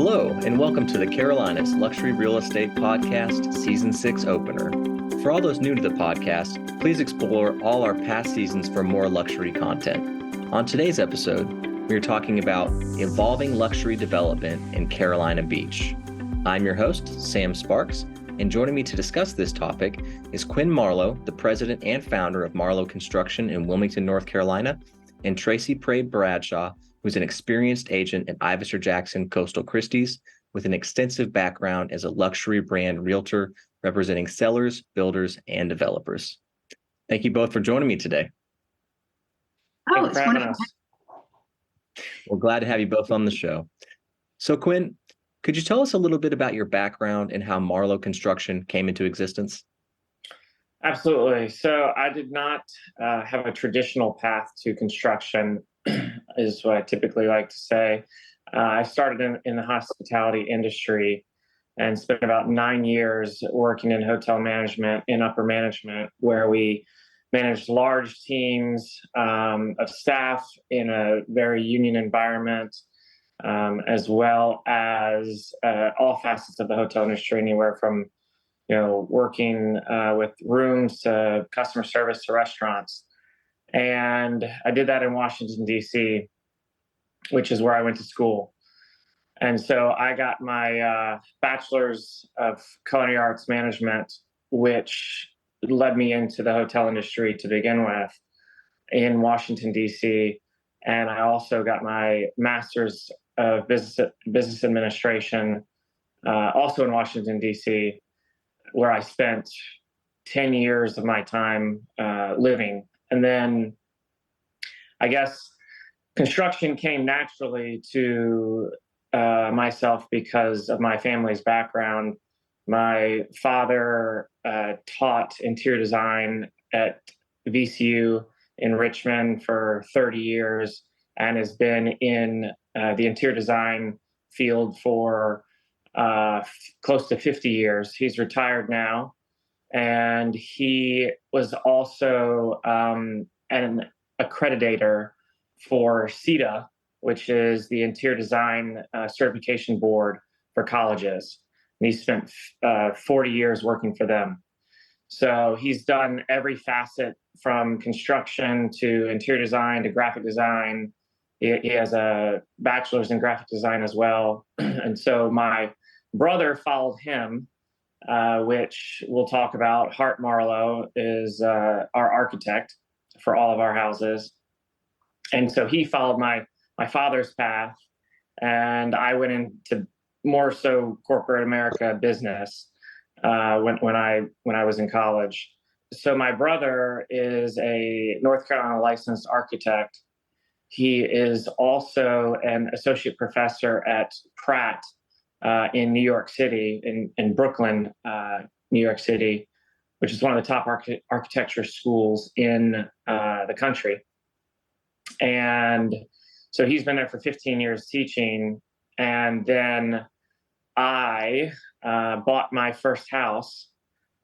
Hello, and welcome to the Carolinas Luxury Real Estate Podcast Season 6 opener. For all those new to the podcast, please explore all our past seasons for more luxury content. On today's episode, we are talking about evolving luxury development in Carolina Beach. I'm your host, Sam Sparks, and joining me to discuss this topic is Quinn Marlowe, the president and founder of Marlowe Construction in Wilmington, North Carolina, and Tracy Prey Bradshaw, who's an experienced agent at Ivyser Jackson Coastal Christie's with an extensive background as a luxury brand realtor representing sellers, builders, and developers. Thank you both for joining me today. Oh, it's wonderful. We're glad to have you both on the show. So Quinn, could you tell us a little bit about your background and how Marlowe Construction came into existence? Absolutely. So I did not have a traditional path to construction, is what I typically like to say. I started in the hospitality industry and spent about 9 years working in hotel management and upper management, where we managed large teams of staff in a very union environment, as well as all facets of the hotel industry, anywhere from working with rooms to customer service to restaurants. And I did that in Washington, D.C., which is where I went to school. And so I got my bachelor's of culinary arts management, which led me into the hotel industry to begin with in Washington, D.C. And I also got my master's of business administration, also in Washington, D.C., where I spent 10 years of my time living. And then I guess construction came naturally to myself because of my family's background. My father taught interior design at VCU in Richmond for 30 years and has been in the interior design field for close to 50 years. He's retired now, and he was also an accreditator for CETA, which is the Interior Design Certification Board for colleges. And he spent 40 years working for them. So he's done every facet from construction to interior design to graphic design. He has a bachelor's in graphic design as well. And so my brother followed him, which we'll talk about. Hart Marlowe is our architect for all of our houses. And so he followed my father's path, and I went into more so corporate America business when I was in college. So my brother is a North Carolina licensed architect. He is also an associate professor at Pratt in New York City, in Brooklyn, New York City, which is one of the top architecture schools in the country. And so he's been there for 15 years teaching. And then I bought my first house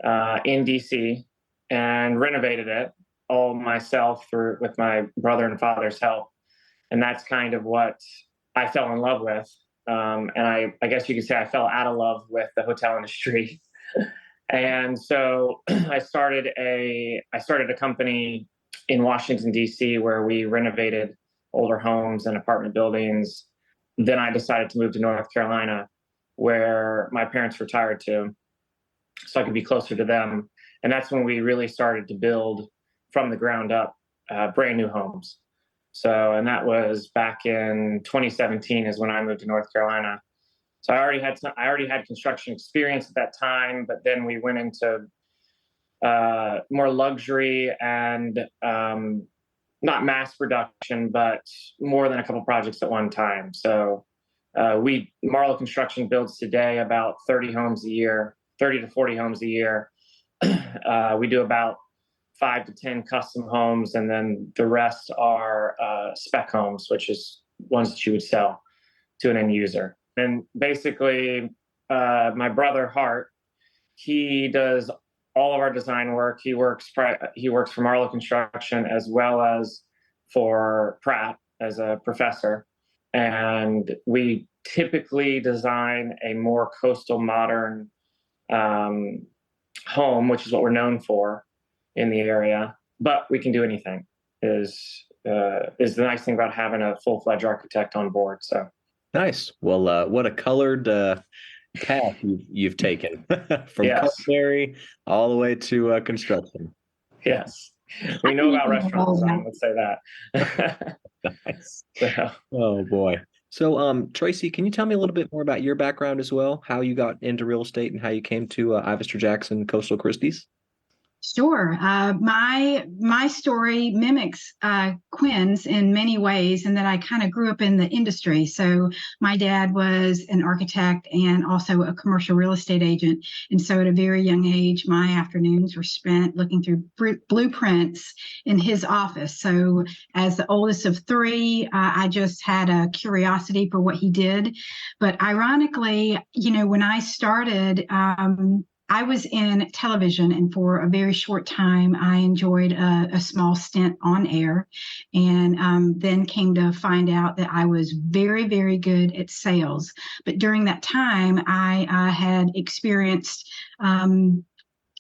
in DC and renovated it all myself with my brother and father's help. And that's kind of what I fell in love with. And I guess you could say I fell out of love with the hotel industry. And so I started a company in Washington, D.C., where we renovated older homes and apartment buildings. Then I decided to move to North Carolina, where my parents retired to, so I could be closer to them. And that's when we really started to build from the ground up brand new homes. So, and that was back in 2017 is when I moved to North Carolina. So I already had construction experience at that time, but then we went into more luxury and not mass production, but more than a couple projects at one time. So Marlowe Construction builds today about 30 to 40 homes a year. We do about 5 to 10 custom homes, and then the rest are spec homes, which is ones that you would sell to an end user. And basically, my brother Hart, he does all of our design work. He works for Marlowe Construction as well as for Pratt as a professor. And we typically design a more coastal modern home, which is what we're known for in the area. But we can do anything. Is the nice thing about having a full-fledged architect on board. So nice. Well, what a colored path you've taken from yes, culinary all the way to construction. yes, we know about restaurant design. Let's say that. Nice. So, Oh boy. So, Tracy, can you tell me a little bit more about your background as well? How you got into real estate and how you came to Ivester Jackson Coastal Christie's? Sure. My story mimics Quinn's in many ways, in that I kind of grew up in the industry. So my dad was an architect and also a commercial real estate agent. And so at a very young age, my afternoons were spent looking through blueprints in his office. So as the oldest of three, I just had a curiosity for what he did. But ironically, when I started, I was in television, and for a very short time, I enjoyed a small stint on air, and then came to find out that I was very, very good at sales. But during that time, I had experienced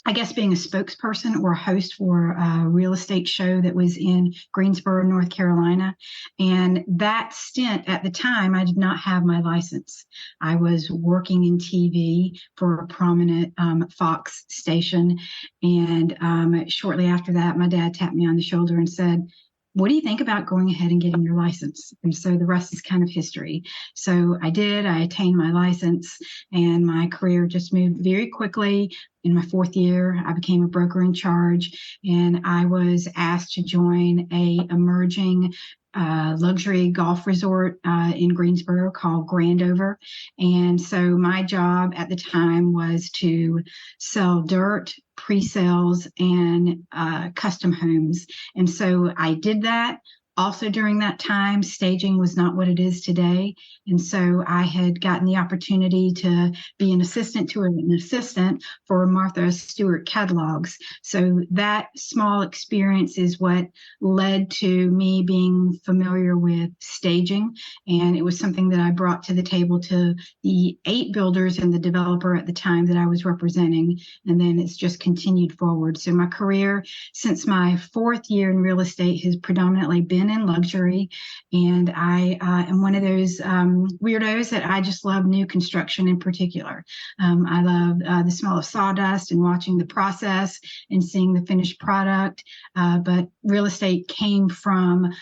I guess being a spokesperson or a host for a real estate show that was in Greensboro, North Carolina. And that stint at the time, I did not have my license. I was working in TV for a prominent Fox station. And shortly after that, my dad tapped me on the shoulder and said, "What do you think about going ahead and getting your license?" And so the rest is kind of history. So I did, I attained my license, and my career just moved very quickly. In my fourth year, I became a broker in charge, and I was asked to join a emerging luxury golf resort in Greensboro called Grandover. And so my job at the time was to sell dirt, pre-sales, and custom homes. And so I did that. Also during that time, staging was not what it is today. And so I had gotten the opportunity to be an assistant to an assistant for Martha Stewart catalogs. So that small experience is what led to me being familiar with staging. And it was something that I brought to the table to the 8 builders and the developer at the time that I was representing. And then it's just continued forward. So my career since my 4th year in real estate has predominantly been in luxury. And I am one of those weirdos that I just love new construction in particular. I love the smell of sawdust and watching the process and seeing the finished product. But real estate came from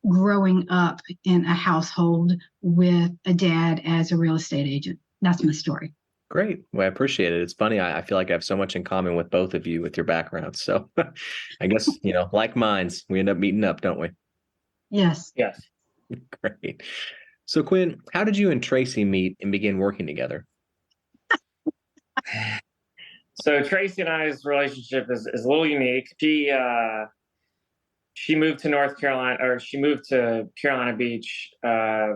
growing up in a household with a dad as a real estate agent. That's my story. Great. Well, I appreciate it. It's funny. I feel like I have so much in common with both of you with your backgrounds. So I guess, like minds, we end up meeting up, don't we? Yes. yes. Great. So Quinn, how did you and Tracy meet and begin working together? So Tracy and I's relationship is a little unique. She moved to North Carolina, or she moved to Carolina Beach, I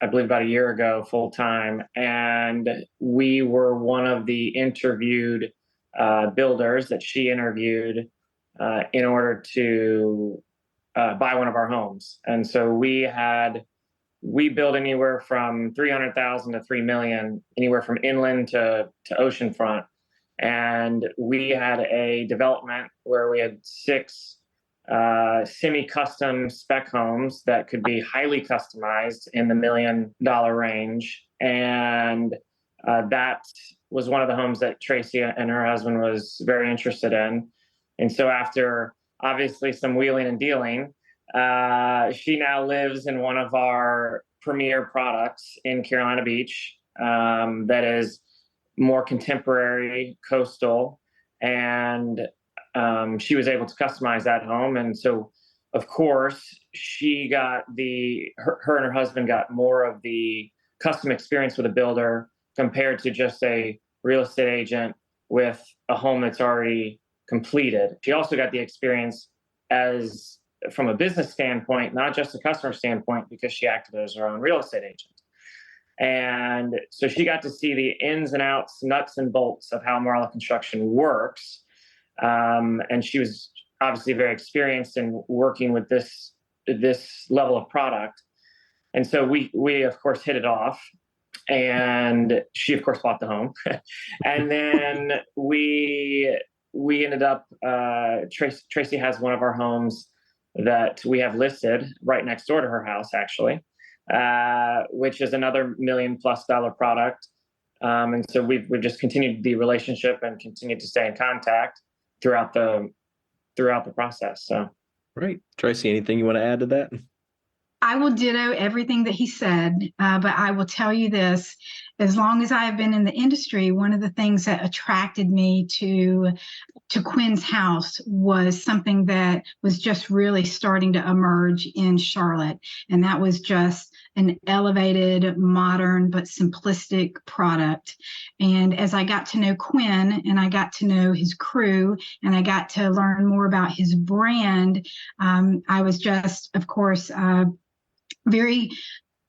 believe about a year ago, full time. And we were one of the interviewed builders that she interviewed in order to buy one of our homes. And so we built anywhere from 300,000 to 3 million, anywhere from inland to oceanfront. And we had a development where we had 6 semi-custom spec homes that could be highly customized in the $1 million range. And that was one of the homes that Tracy and her husband was very interested in. And so after obviously some wheeling and dealing, she now lives in one of our premier products in Carolina Beach that is more contemporary, coastal, and she was able to customize that home. And so, of course, she got her and her husband got more of the custom experience with a builder compared to just a real estate agent with a home that's already completed. She also got the experience from a business standpoint, not just a customer standpoint, because she acted as her own real estate agent. And so she got to see the ins and outs, nuts and bolts of how Marla Construction works. And she was obviously very experienced in working with this level of product. And so we of course hit it off. and she of course bought the home. And then we ended up, Tracy has one of our homes that we have listed right next door to her house, actually, which is another $1 million+ product. And so we've just continued the relationship and continued to stay in contact throughout the process. So Great. Tracy, anything you want to add to that? I will ditto everything that he said, but I will tell you this. As long as I have been in the industry, one of the things that attracted me to Quinn's house was something that was just really starting to emerge in Charlotte. And that was just an elevated, modern, but simplistic product. And as I got to know Quinn and I got to know his crew and I got to learn more about his brand, I was just, of course, very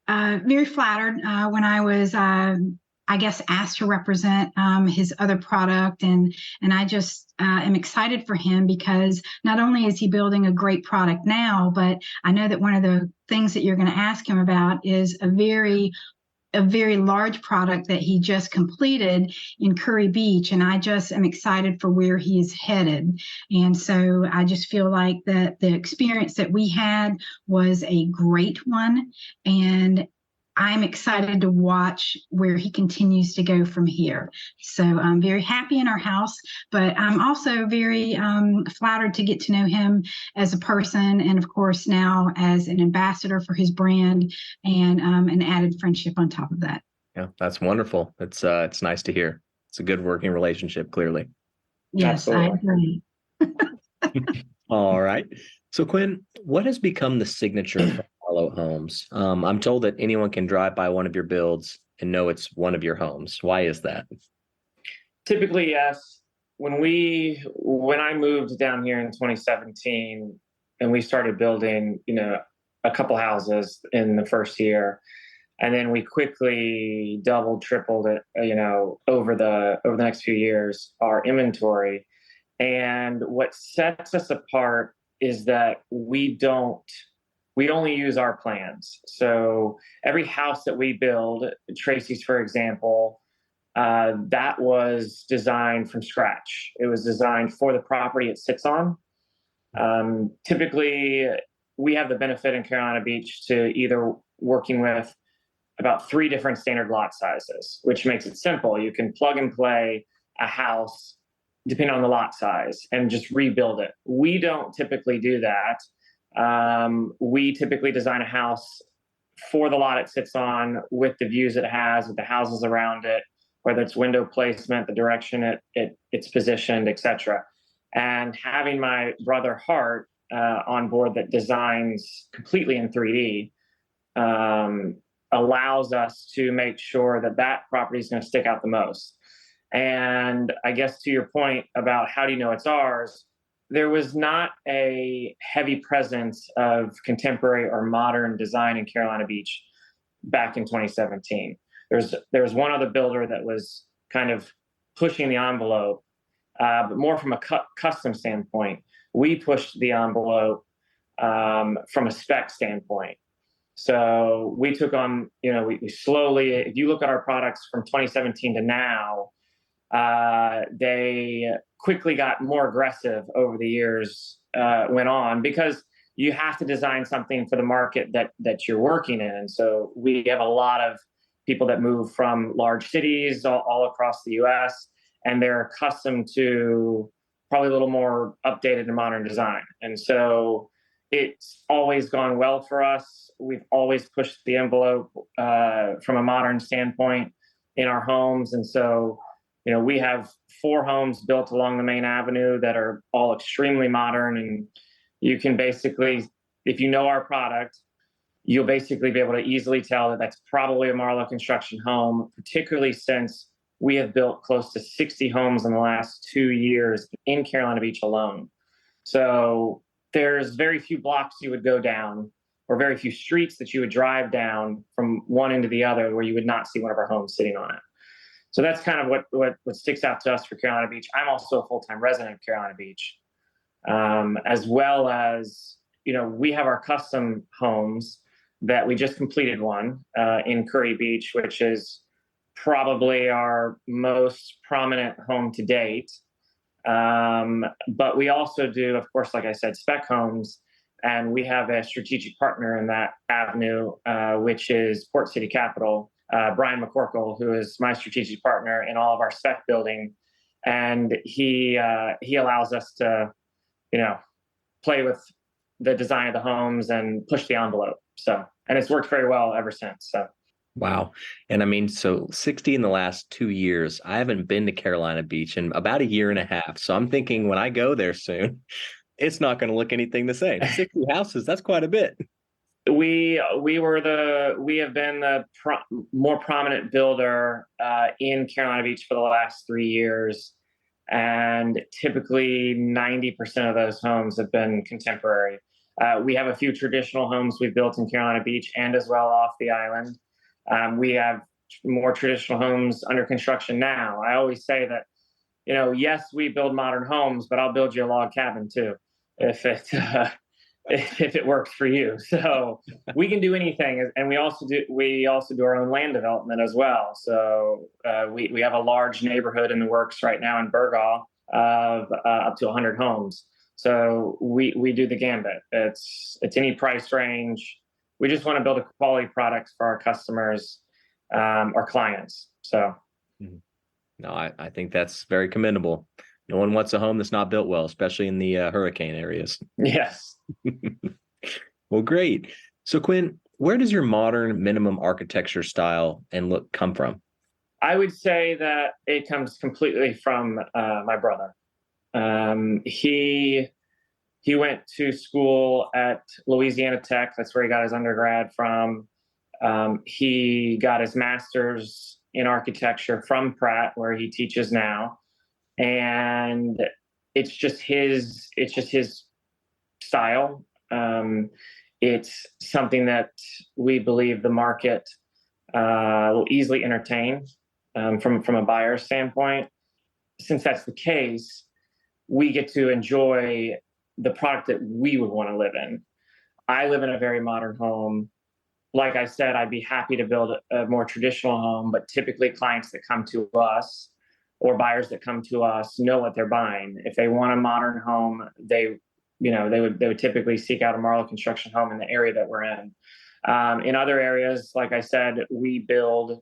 flattered when I was, I guess, asked to represent his other product, and I just am excited for him because not only is he building a great product now, but I know that one of the things that you're going to ask him about is a very large product that he just completed in Curry Beach. And I just am excited for where he is headed. And so I just feel like that the experience that we had was a great one. And I'm excited to watch where he continues to go from here. So I'm very happy in our house, but I'm also very flattered to get to know him as a person, and of course now as an ambassador for his brand, and an added friendship on top of that. Yeah, that's wonderful. It's nice to hear. It's a good working relationship, clearly. Yes, Absolutely. I agree. All right. So Quinn, what has become the signature for Harlow Homes? I'm told that anyone can drive by one of your builds and know it's one of your homes. Why is that? Typically, yes. When I moved down here in 2017 and we started building, a couple houses in the first year, and then we quickly doubled, tripled it, over the next few years, our inventory. And what sets us apart is that we only use our plans. So every house that we build, Tracy's, for example, that was designed from scratch. It was designed for the property it sits on. Typically, we have the benefit in Carolina Beach to either working with about 3 different standard lot sizes, which makes it simple. You can plug and play a house depending on the lot size and just rebuild it. We don't typically do that. We typically design a house for the lot it sits on, with the views it has, with the houses around it, whether it's window placement, the direction it's positioned, etc. And having my brother Hart on board that designs completely in 3D allows us to make sure that property is going to stick out the most. And I guess to your point about how do you know it's ours, there was not a heavy presence of contemporary or modern design in Carolina Beach back in 2017. There was one other builder that was kind of pushing the envelope, but more from a custom standpoint. We pushed the envelope from a spec standpoint. So we took on, we slowly, if you look at our products from 2017 to now, they quickly got more aggressive over the years went on, because you have to design something for the market that you're working in. And so we have a lot of people that move from large cities all across the US, and they're accustomed to probably a little more updated and modern design. And so it's always gone well for us. We've always pushed the envelope from a modern standpoint in our homes. And so, we have 4 homes built along the main avenue that are all extremely modern. And you can basically, if you know our product, you'll basically be able to easily tell that that's probably a Marlowe Construction home, particularly since we have built close to 60 homes in the last 2 years in Carolina Beach alone. So there's very few blocks you would go down, or very few streets that you would drive down from one end to the other where you would not see one of our homes sitting on it. So that's kind of what sticks out to us for Carolina Beach. I'm also a full-time resident of Carolina Beach, as well as, we have our custom homes that we just completed one in Curry Beach, which is probably our most prominent home to date. But we also do, of course, like I said, spec homes, and we have a strategic partner in that avenue, which is Port City Capital, Brian McCorkle, who is my strategic partner in all of our spec building, and he allows us to, play with the design of the homes and push the envelope. So, and it's worked very well ever since. So. Wow. And I mean, so 60 in the last 2 years. I haven't been to Carolina Beach in about a year and a half. So I'm thinking when I go there soon, it's not going to look anything the same. 60 houses, that's quite a bit. We have been the more prominent builder in Carolina Beach for the last 3 years. And typically 90% of those homes have been contemporary. We have a few traditional homes we've built in Carolina Beach and as well off the island. We have more traditional homes under construction now. I always say that, yes, we build modern homes, but I'll build you a log cabin too, if it works for you. So we can do anything, and we also do our own land development as well. So we have a large neighborhood in the works right now in Burgaw of up to 100 homes. So we do the gambit. It's any price range. We just want to build a quality product for our customers, our clients. So, no, I think that's very commendable. No one wants a home that's not built well, especially in the hurricane areas. Yes. Well, great. So, Quinn, where does your modern minimum architecture style and look come from? I would say that it comes completely from my brother. He went to school at Louisiana Tech. That's where he got his undergrad from. He got his master's in architecture from Pratt, where he teaches now. And it's just his style. It's something that we believe the market will easily entertain from a buyer standpoint. Since that's the case, we get to enjoy the product that we would want to live in. I live in a very modern home. Like I said, I'd be happy to build a more traditional home, but typically clients that come to us or buyers that come to us know what they're buying. If they want a modern home, they would typically seek out a Marlowe construction home in the area that we're in. In other areas, like I said, we build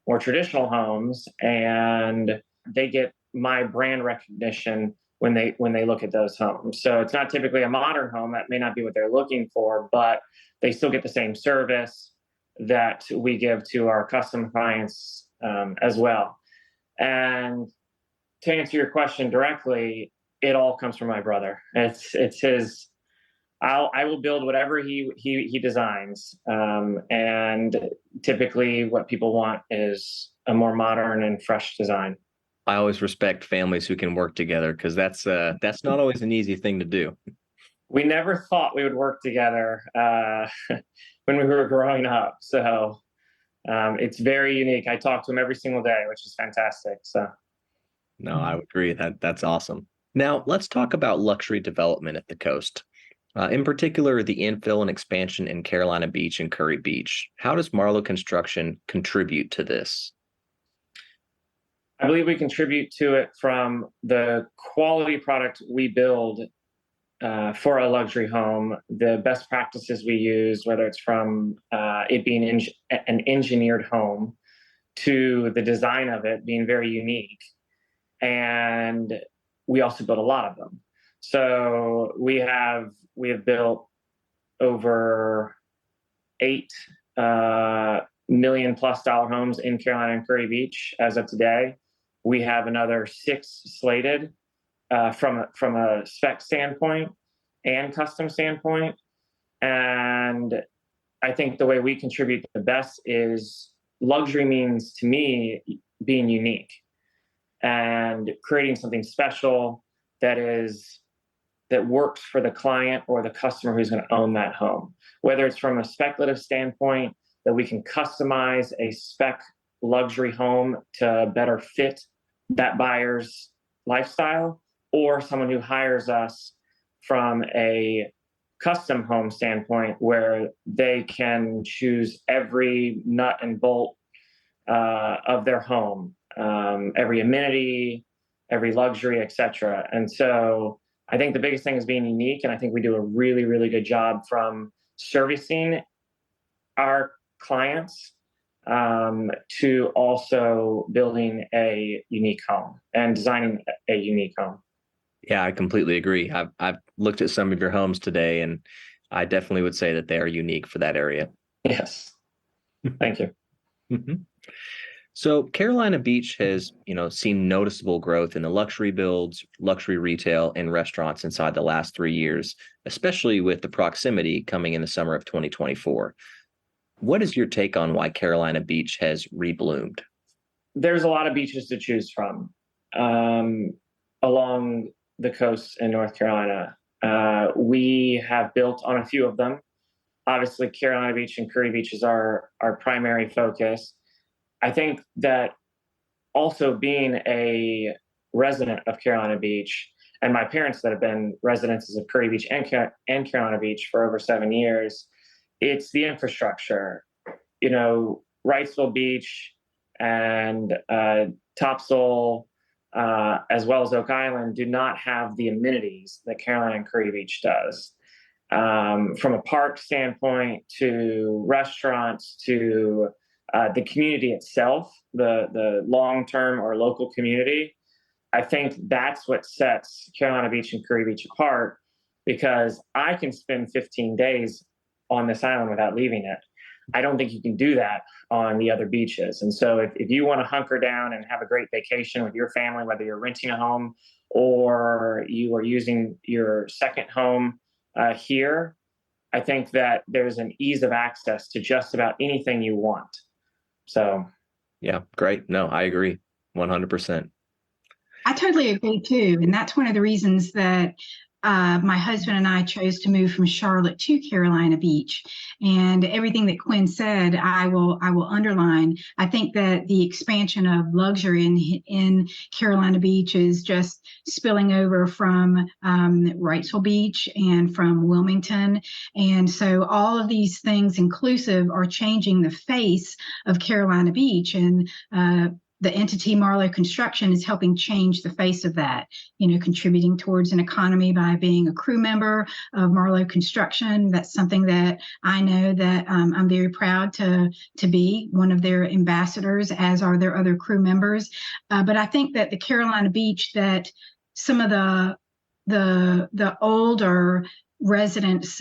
more traditional homes, and they get my brand recognition when they look at those homes. So it's not typically a modern home. That may not be what they're looking for, but they still get the same service that we give to our custom clients as well. And to answer your question directly, it all comes from my brother. It's his. I will build whatever he designs, and typically what people want is a more modern and fresh design. I always respect families who can work together, because that's not always an easy thing to do. We never thought we would work together when we were growing up. So it's very unique. I talk to him every single day, which is fantastic. So. No, I would agree. That's awesome. Now, let's talk about luxury development at the coast. In particular, the infill and expansion in Carolina Beach and Curry Beach. How does Marlowe Construction contribute to this? I believe we contribute to it from the quality product we build for a luxury home, the best practices we use, whether it's from it being an engineered home to the design of it being very unique. And we also build a lot of them. So we have built over $8 million+ homes in Carolina and Curry Beach as of today. We have another 6 slated from a spec standpoint and custom standpoint. And I think the way we contribute the best is luxury means to me being unique and creating something special that works for the client or the customer who's going to own that home. Whether it's from a speculative standpoint, that we can customize a spec luxury home to better fit that buyer's lifestyle, or someone who hires us from a custom home standpoint, where they can choose every nut and bolt of their home, every amenity, every luxury, etc. And so I think the biggest thing is being unique, and I think we do a really, really good job from servicing our clients to also building a unique home and designing a unique home. Yeah, I completely agree. I've looked at some of your homes today, and I definitely would say that they are unique for that area. Yes, thank you. Mhm. So Carolina Beach has, seen noticeable growth in the luxury builds, luxury retail, and restaurants inside the last 3 years, especially with the proximity coming in the summer of 2024. What is your take on why Carolina Beach has rebloomed? There's a lot of beaches to choose from along the coast in North Carolina. We have built on a few of them. Obviously, Carolina Beach and Curry Beach is our primary focus. I think that also being a resident of Carolina Beach, and my parents that have been residents of Curry Beach and Carolina Beach for over 7 years, it's the infrastructure. Wrightsville Beach and Topsail, as well as Oak Island, do not have the amenities that Carolina and Curry Beach does. From a park standpoint, to restaurants, to the community itself, the long-term or local community, I think that's what sets Carolina Beach and Curry Beach apart, because I can spend 15 days on this island without leaving it. I don't think you can do that on the other beaches. And so if you want to hunker down and have a great vacation with your family, whether you're renting a home or you are using your second home here, I think that there's an ease of access to just about anything you want. So, yeah, great. No, I agree 100%. I totally agree too. And that's one of the reasons that my husband and I chose to move from Charlotte to Carolina Beach. And everything that Quinn said, I will underline. I think that the expansion of luxury in Carolina Beach is just spilling over from Wrightsville Beach and from Wilmington. And so all of these things inclusive are changing the face of Carolina Beach. And the entity Marlowe Construction is helping change the face of that, contributing towards an economy by being a crew member of Marlowe Construction. That's something that I know that I'm very proud to be one of their ambassadors, as are their other crew members. But I think that the Carolina Beach, that some of the older residents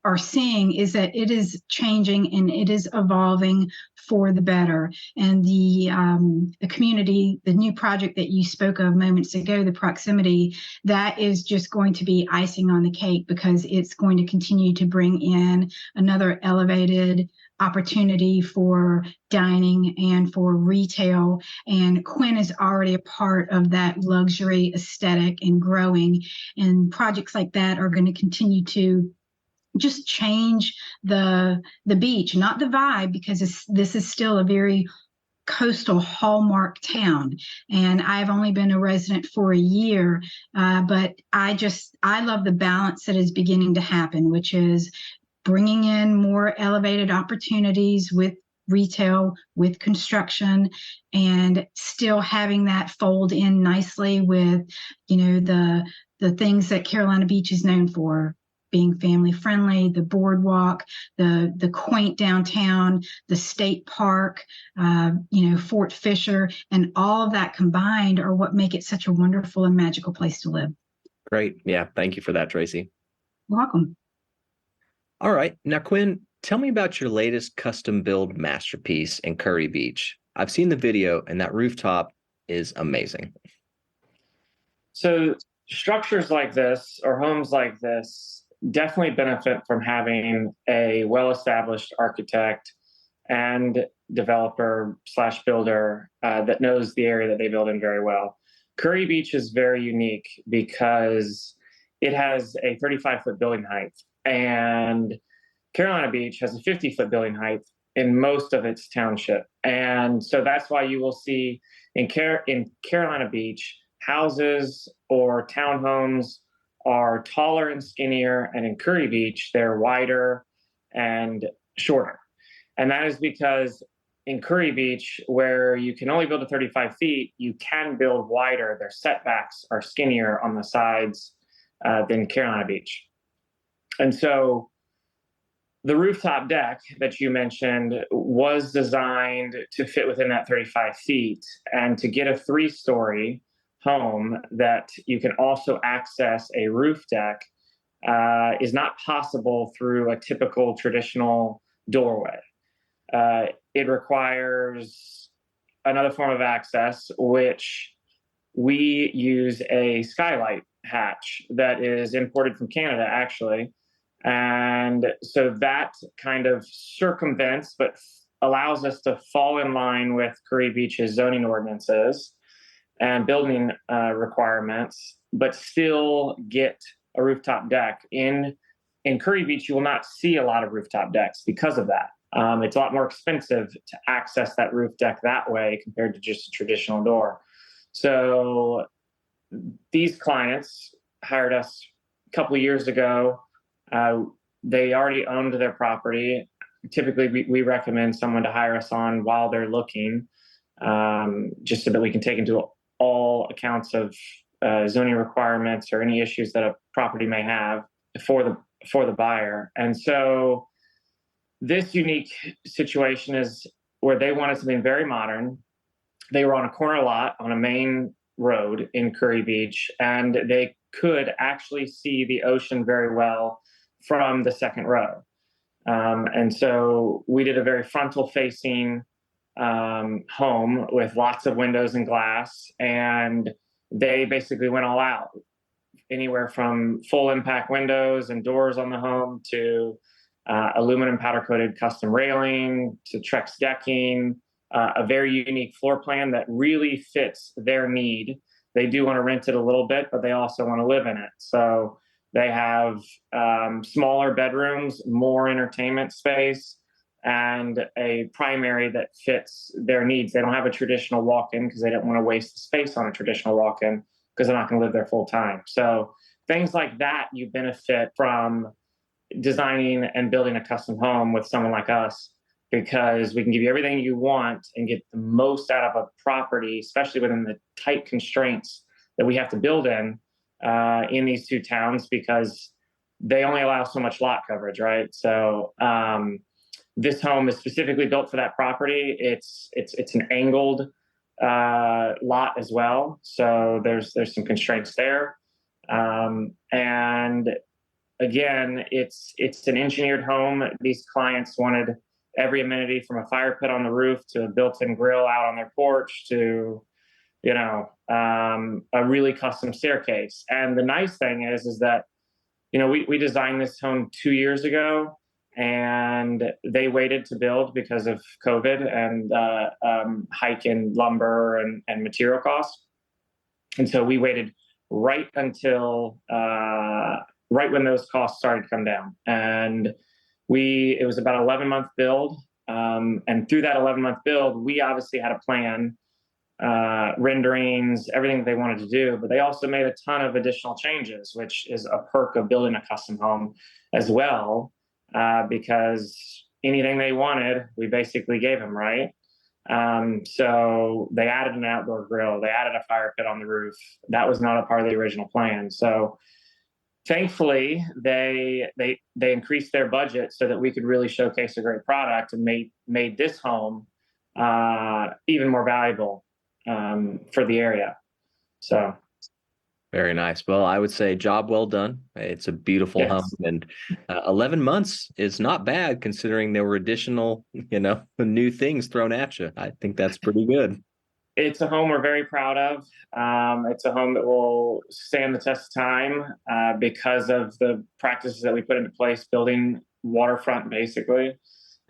are seeing, is that it is changing and it is evolving for the better. And the community, the new project that you spoke of moments ago, the proximity, that is just going to be icing on the cake, because it's going to continue to bring in another elevated opportunity for dining and for retail. And Quinn is already a part of that luxury aesthetic and growing. And projects like that are going to continue to just change the beach, not the vibe, because this is still a very coastal hallmark town. And I've only been a resident for a year, but I love the balance that is beginning to happen, which is bringing in more elevated opportunities with retail, with construction, and still having that fold in nicely with, the things that Carolina Beach is known for, being family friendly, the boardwalk, the quaint downtown, the state park, Fort Fisher, and all of that combined are what make it such a wonderful and magical place to live. Great. Yeah. Thank you for that, Tracy. You're welcome. All right. Now, Quinn, tell me about your latest custom build masterpiece in Curry Beach. I've seen the video, and that rooftop is amazing. So structures like this, or homes like this, definitely benefit from having a well-established architect and developer / builder that knows the area that they build in very well. Curry Beach is very unique because it has a 35-foot building height, and Carolina Beach has a 50-foot building height in most of its township. And so that's why you will see in Carolina Beach houses or townhomes are taller and skinnier, and in Curry Beach, they're wider and shorter. And that is because in Curry Beach, where you can only build to 35 feet, you can build wider. Their setbacks are skinnier on the sides than Carolina Beach. And so the rooftop deck that you mentioned was designed to fit within that 35 feet, and to get a 3-story home that you can also access a roof deck is not possible through a typical traditional doorway. It requires another form of access, which we use a skylight hatch that is imported from Canada, actually. And so that kind of circumvents, but allows us to fall in line with Curry Beach's zoning ordinances and building requirements, but still get a rooftop deck. In Curry Beach, you will not see a lot of rooftop decks because of that. It's a lot more expensive to access that roof deck that way compared to just a traditional door. So these clients hired us a couple of years ago. They already owned their property. Typically, we recommend someone to hire us on while they're looking, just so that we can take into all accounts of zoning requirements or any issues that a property may have for the buyer. And so this unique situation is where they wanted something very modern. They were on a corner lot on a main road in Curry Beach, and they could actually see the ocean very well from the second row. And so we did a very frontal facing home with lots of windows and glass, and they basically went all out, anywhere from full impact windows and doors on the home to aluminum powder coated custom railing to Trex decking, a very unique floor plan that really fits their need. They do want to rent it a little bit, but they also want to live in it. So they have smaller bedrooms, more entertainment space, and a primary that fits their needs. They don't have a traditional walk-in because they don't want to waste the space on a traditional walk-in because they're not going to live there full time. So things like that, you benefit from designing and building a custom home with someone like us, because we can give you everything you want and get the most out of a property, especially within the tight constraints that we have to build in these two towns, because they only allow so much lot coverage, right? So this home is specifically built for that property. It's an angled lot as well, so there's some constraints there. And again, it's an engineered home. These clients wanted every amenity from a fire pit on the roof to a built-in grill out on their porch to, a really custom staircase. And the nice thing is that, we designed this home 2 years ago, and they waited to build because of COVID and hike in lumber and material costs. And so we waited right until right when those costs started to come down. And it was about an 11-month build. And through that 11-month build, we obviously had a plan, renderings, everything that they wanted to do, but they also made a ton of additional changes, which is a perk of building a custom home as well, because anything they wanted, we basically gave them, right? So they added an outdoor grill, they added a fire pit on the roof. That was not a part of the original plan. So thankfully, they increased their budget so that we could really showcase a great product, and made this home even more valuable for the area. So very nice. Well, I would say job well done. It's a beautiful home, and 11 months is not bad considering there were additional, new things thrown at you. I think that's pretty good. It's a home we're very proud of. It's a home that will stand the test of time because of the practices that we put into place, building waterfront, basically.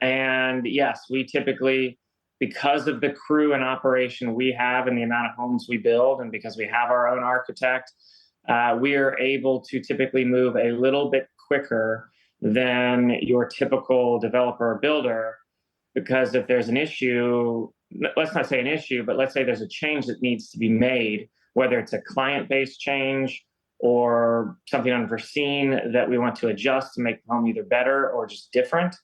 And yes, we typically, because of the crew and operation we have and the amount of homes we build, and because we have our own architect, we are able to typically move a little bit quicker than your typical developer or builder. Because if there's an issue, let's not say an issue, but let's say there's a change that needs to be made, whether it's a client-based change or something unforeseen that we want to adjust to make the home either better or just different,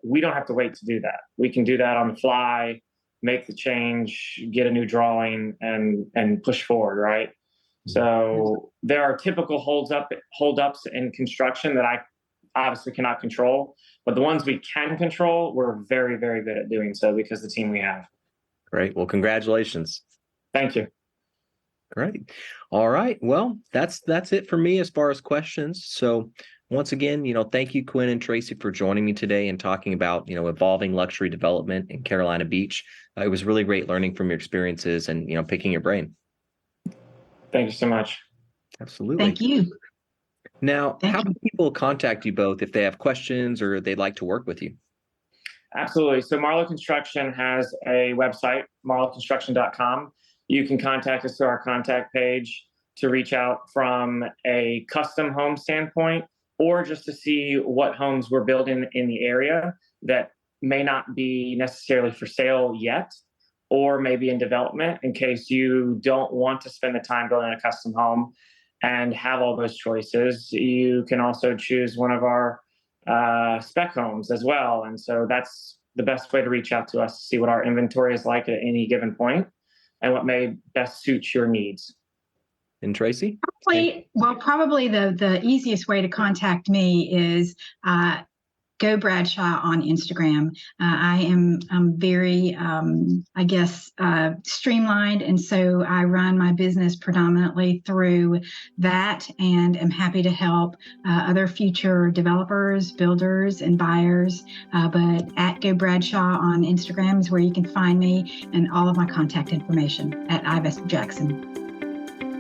we don't have to wait to do that. We can do that on the fly, make the change, get a new drawing, and push forward, right? So there are typical holdups in construction that I obviously cannot control, but the ones we can control, we're very, very good at doing so because of the team we have. Great. Well, congratulations. Thank you. Great. All right. Well, that's it for me as far as questions. So once again, thank you, Quinn and Tracy, for joining me today and talking about, evolving luxury development in Carolina Beach. It was really great learning from your experiences and, picking your brain. Thank you so much. Absolutely. Thank you. Now, how can people contact you both if they have questions or they'd like to work with you? Absolutely. So Marlowe Construction has a website, marloweconstruction.com. You can contact us through our contact page to reach out from a custom home standpoint, or just to see what homes we're building in the area that may not be necessarily for sale yet, or maybe in development, in case you don't want to spend the time building a custom home and have all those choices. You can also choose one of our spec homes as well. And so that's the best way to reach out to us to see what our inventory is like at any given point and what may best suit your needs. And Tracy? Probably the easiest way to contact me is Go Bradshaw on Instagram. I'm very, streamlined. And so I run my business predominantly through that, and am happy to help other future developers, builders, and buyers. But at Go Bradshaw on Instagram is where you can find me, and all of my contact information at Ivester Jackson.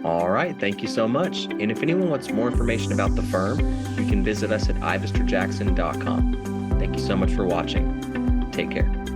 All right. Thank you so much. And if anyone wants more information about the firm, you can visit us at ivesterjackson.com. Thank you so much for watching. Take care.